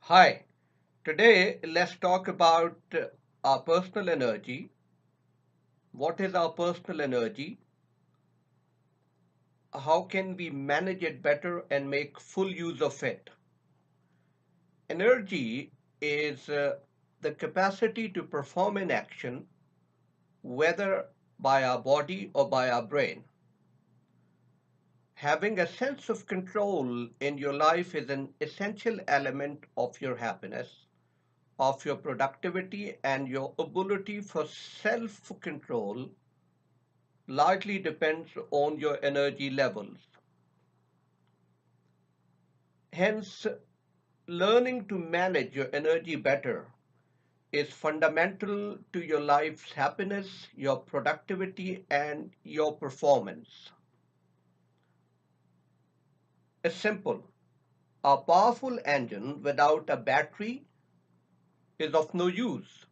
Hi, today let's talk about our personal energy. What is our personal energy? How can we manage it better and make full use of it? Energy is the capacity to perform an action, whether by our body or by our brain. Having a sense of control in your life is an essential element of your happiness, of your productivity, and your ability for self control largely depends on your energy levels. Hence, learning to manage your energy better is fundamental to your life's happiness, your productivity, and your performance. It's simple. A powerful engine without a battery is of no use.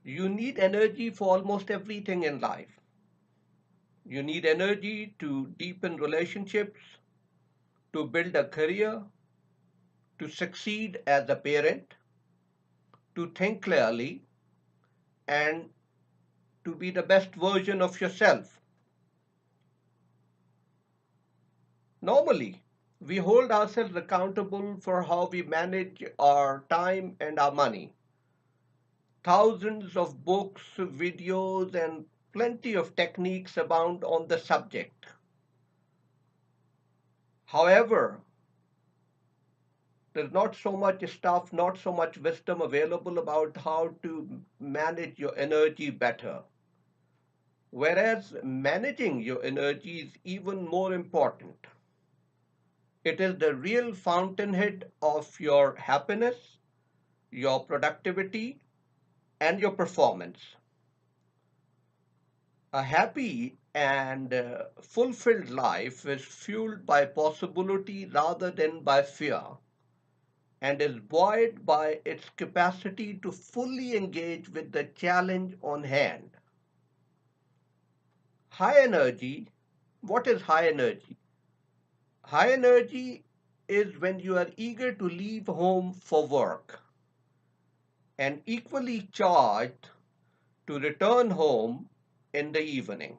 You need energy for almost everything in life. You need energy to deepen relationships, to build a career, to succeed as a parent, to think clearly, and to be the best version of yourself. Normally, we hold ourselves accountable for how we manage our time and our money. Thousands of books, videos, and plenty of techniques abound on the subject. However, there's not so much stuff, not so much wisdom available about how to manage your energy better. Whereas managing your energy is even more important. It is the real fountainhead of your happiness, your productivity, and your performance. A happy and fulfilled life is fueled by possibility rather than by fear and is buoyed by its capacity to fully engage with the challenge on hand. High energy, what is high energy? High energy is when you are eager to leave home for work and equally charged to return home in the evening.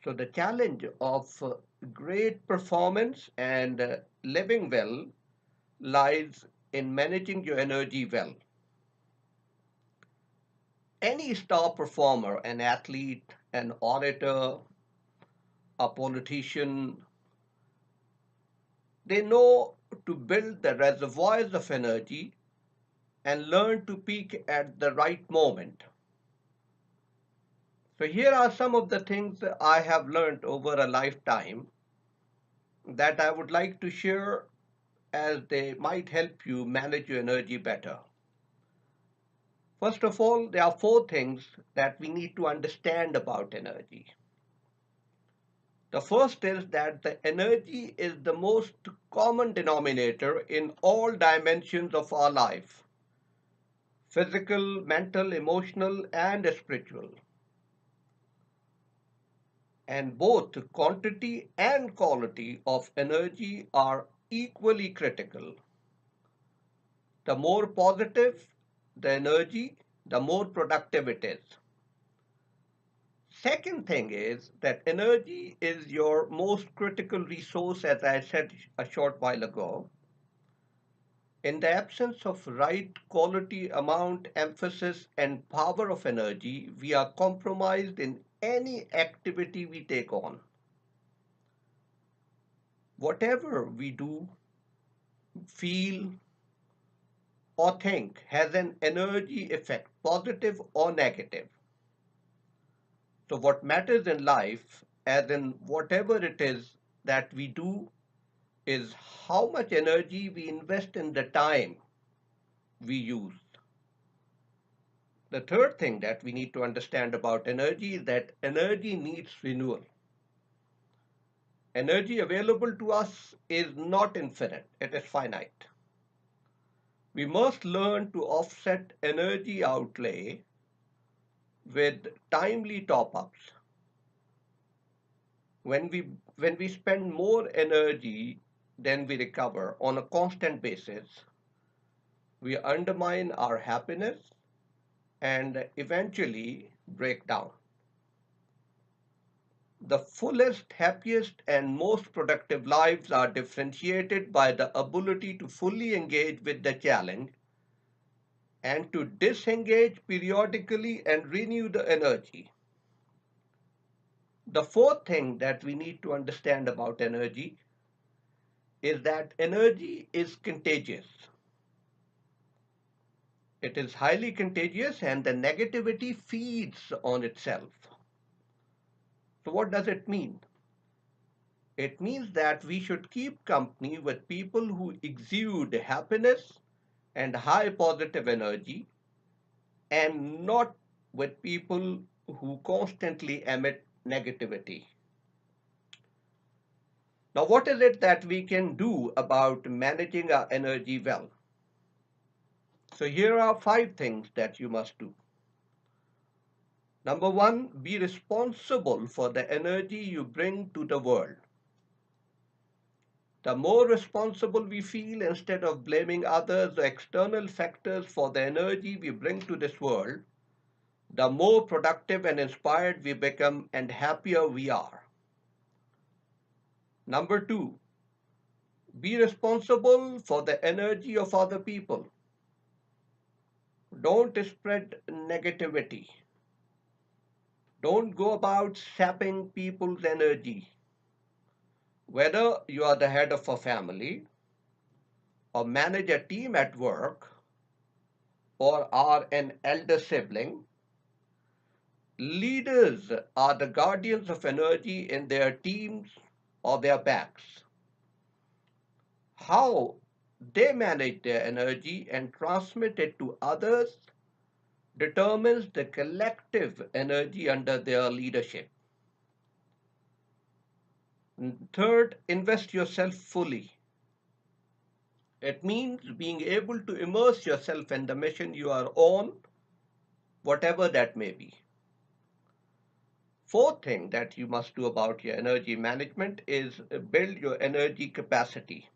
So the challenge of great performance and living well lies in managing your energy well. Any star performer, an athlete, an orator, a politician, they know to build the reservoirs of energy and learn to peak at the right moment. So here are some of the things that I have learned over a lifetime that I would like to share as they might help you manage your energy better. First of all, there are four things that we need to understand about energy. The first is that the energy is the most common denominator in all dimensions of our life: physical, mental, emotional, and spiritual. And both quantity and quality of energy are equally critical. The more positive the energy, the more productive it is. Second thing is that energy is your most critical resource, as I said a short while ago. In the absence of right quality, amount, emphasis, and power of energy, we are compromised in any activity we take on. Whatever we do, feel, or think has an energy effect, positive or negative. So, what matters in life, as in whatever it is that we do, is how much energy we invest in the time we use. The third thing that we need to understand about energy is that energy needs renewal. Energy available to us is not infinite, it is finite. We must learn to offset energy outlay with timely top-ups. When we spend more energy then we recover on a constant basis, we undermine our happiness and eventually break down. The fullest, happiest, and most productive lives are differentiated by the ability to fully engage with the challenge and to disengage periodically and renew the energy. The fourth thing that we need to understand about energy is that energy is contagious. It is highly contagious and the negativity feeds on itself. So, what does it mean? It means that we should keep company with people who exude happiness and high positive energy and not with people who constantly emit negativity. Now, what is it that we can do about managing our energy well? So, here are five things that you must do. Number one, be responsible for the energy you bring to the world. The more responsible we feel, instead of blaming others or external factors for the energy we bring to this world, the more productive and inspired we become and happier we are. Number two, be responsible for the energy of other people. Don't spread negativity. Don't go about sapping people's energy. Whether you are the head of a family, or manage a team at work, or are an elder sibling, leaders are the guardians of energy in their teams or their backs. How they manage their energy and transmit it to others determines the collective energy under their leadership. Third, invest yourself fully. It means being able to immerse yourself in the mission you are on, whatever that may be. Fourth thing that you must do about your energy management is build your energy capacity.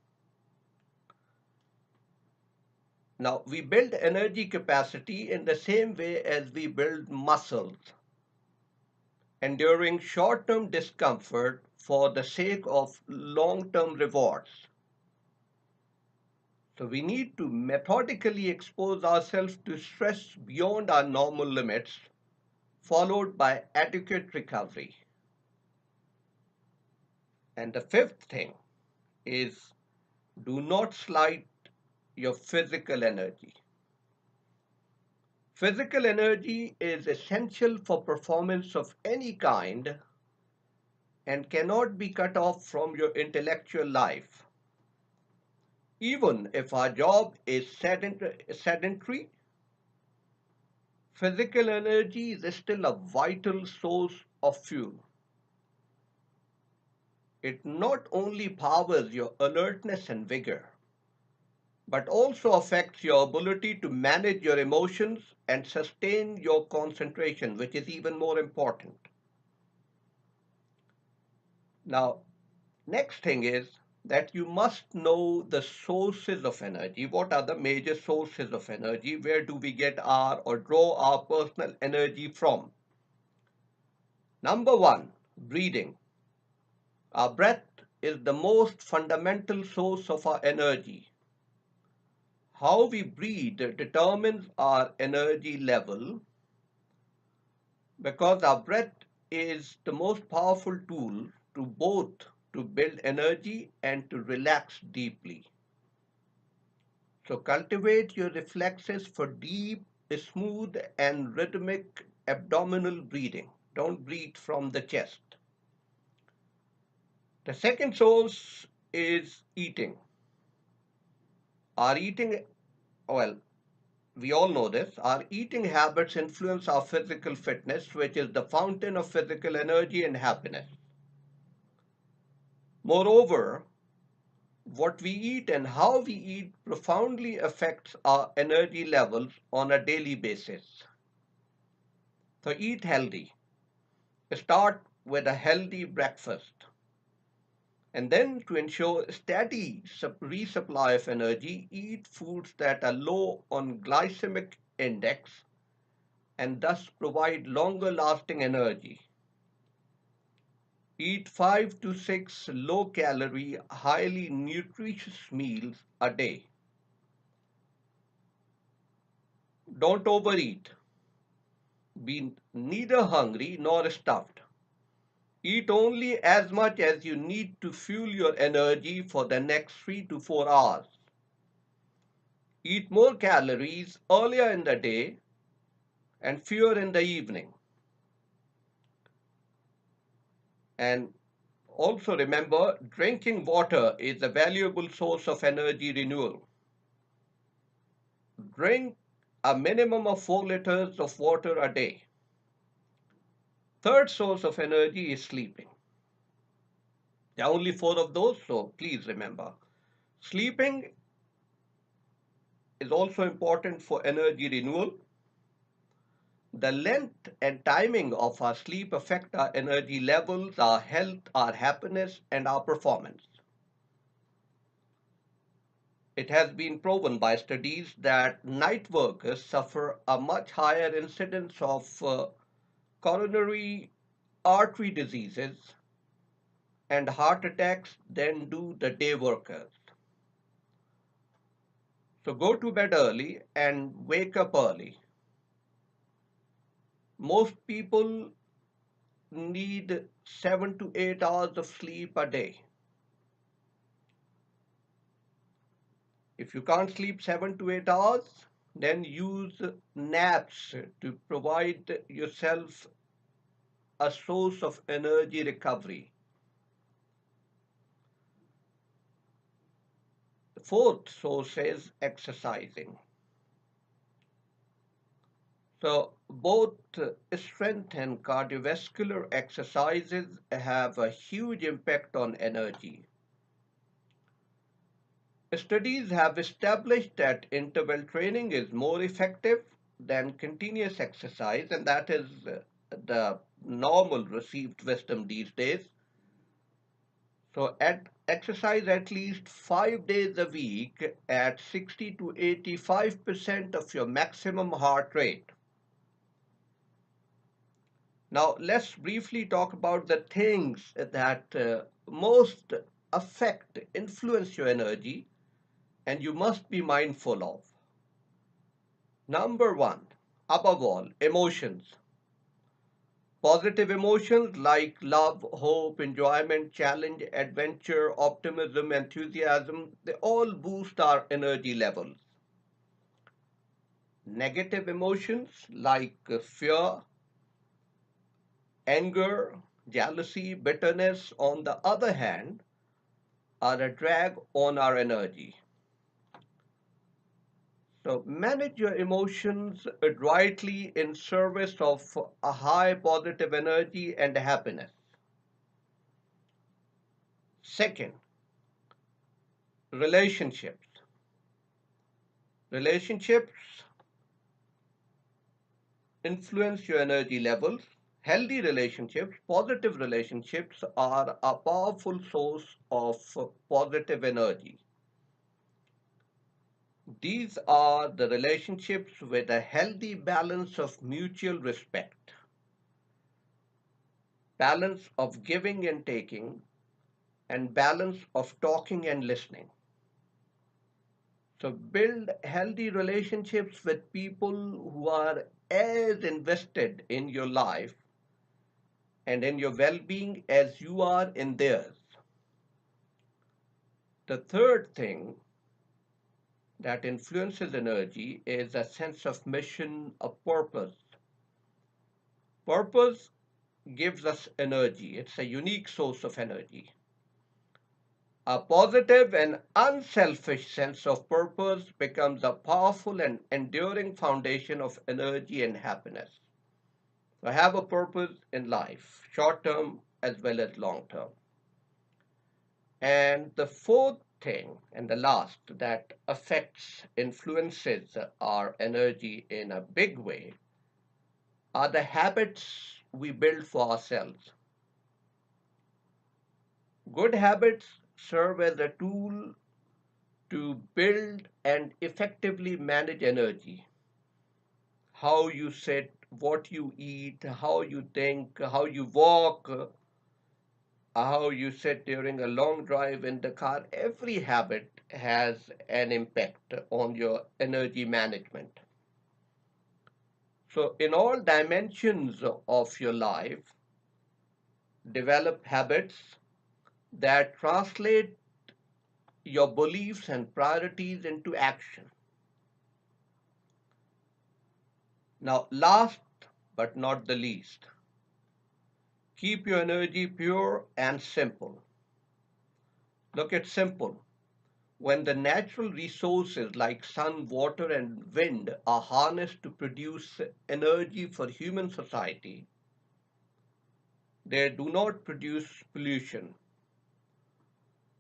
Now, we build energy capacity in the same way as we build muscles, enduring short-term discomfort for the sake of long-term rewards. So we need to methodically expose ourselves to stress beyond our normal limits, followed by adequate recovery. And the fifth thing is do not slight your physical energy. Physical energy is essential for performance of any kind and cannot be cut off from your intellectual life. Even if our job is sedentary, physical energy is still a vital source of fuel. It not only powers your alertness and vigor, but also affects your ability to manage your emotions and sustain your concentration, which is even more important. Now, next thing is that you must know the sources of energy. What are the major sources of energy? Where do we get our or draw our personal energy from? Number one, breathing. Our breath is the most fundamental source of our energy. How we breathe determines our energy level because our breath is the most powerful tool to both to build energy and to relax deeply. So cultivate your reflexes for deep, smooth and rhythmic abdominal breathing. Don't breathe from the chest. The second source is eating. Our eating, well, we all know this, our eating habits influence our physical fitness, which is the fountain of physical energy and happiness. Moreover, what we eat and how we eat profoundly affects our energy levels on a daily basis. So eat healthy. Start with a healthy breakfast. And then to ensure steady resupply of energy, eat foods that are low on glycemic index and thus provide longer lasting energy. Eat 5 to 6 low calorie, highly nutritious meals a day. Don't overeat. Be neither hungry nor stuffed. Eat only as much as you need to fuel your energy for the next 3 to 4 hours. Eat more calories earlier in the day and fewer in the evening. And also remember, drinking water is a valuable source of energy renewal. Drink a minimum of 4 liters of water a day. Third source of energy is sleeping. There are only four of those, so please remember. Sleeping is also important for energy renewal. The length and timing of our sleep affect our energy levels, our health, our happiness, and our performance. It has been proven by studies that night workers suffer a much higher incidence of coronary artery diseases and heart attacks than do the day workers. So go to bed early and wake up early. Most people need 7 to 8 hours of sleep a day. If you can't sleep 7 to 8 hours, then use naps to provide yourself a source of energy recovery. The fourth source is exercising. So both strength and cardiovascular exercises have a huge impact on energy. Studies have established that interval training is more effective than continuous exercise, and that is the normal received wisdom these days. So, exercise at least 5 days a week at 60 to 85% of your maximum heart rate. Now, let's briefly talk about the things that most affect, influence your energy, and you must be mindful of. Number one, above all, emotions. Positive emotions like love, hope, enjoyment, challenge, adventure, optimism, enthusiasm, they all boost our energy levels. Negative emotions like fear, anger, jealousy, bitterness, on the other hand, are a drag on our energy. So manage your emotions adroitly in service of a high positive energy and happiness. Second, relationships. Relationships influence your energy levels. Healthy relationships, positive relationships are a powerful source of positive energy. These are the relationships with a healthy balance of mutual respect, balance of giving and taking, and balance of talking and listening. So build healthy relationships with people who are as invested in your life and in your well-being as you are in theirs. The third thing that influences energy is a sense of mission, of purpose. Purpose gives us energy. It's a unique source of energy. A positive and unselfish sense of purpose becomes a powerful and enduring foundation of energy and happiness. So have a purpose in life, short term as well as long term. And the fourth thing and the last that affects, influences our energy in a big way are the habits we build for ourselves. Good habits serve as a tool to build and effectively manage energy. How you sit, what you eat, how you think, how you walk, how you sit during a long drive in the car, every habit has an impact on your energy management. So, in all dimensions of your life, develop habits that translate your beliefs and priorities into action. Now, last but not the least, keep your energy pure and simple. Look at simple. When the natural resources like sun, water, and wind are harnessed to produce energy for human society, they do not produce pollution.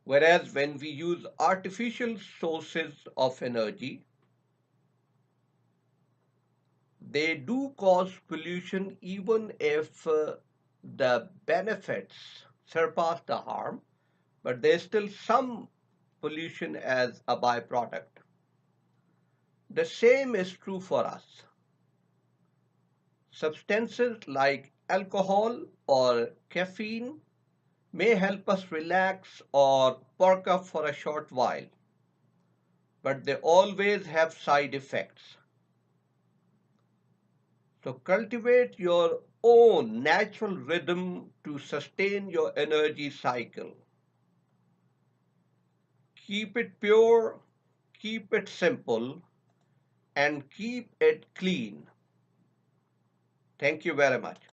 Whereas when we use artificial sources of energy, they do cause pollution even if the benefits surpass the harm, but there's still some pollution as a byproduct. The same is true for us. Substances like alcohol or caffeine may help us relax or perk up for a short while, but they always have side effects. So cultivate your own natural rhythm to sustain your energy cycle. Keep it pure, keep it simple, and keep it clean. Thank you very much.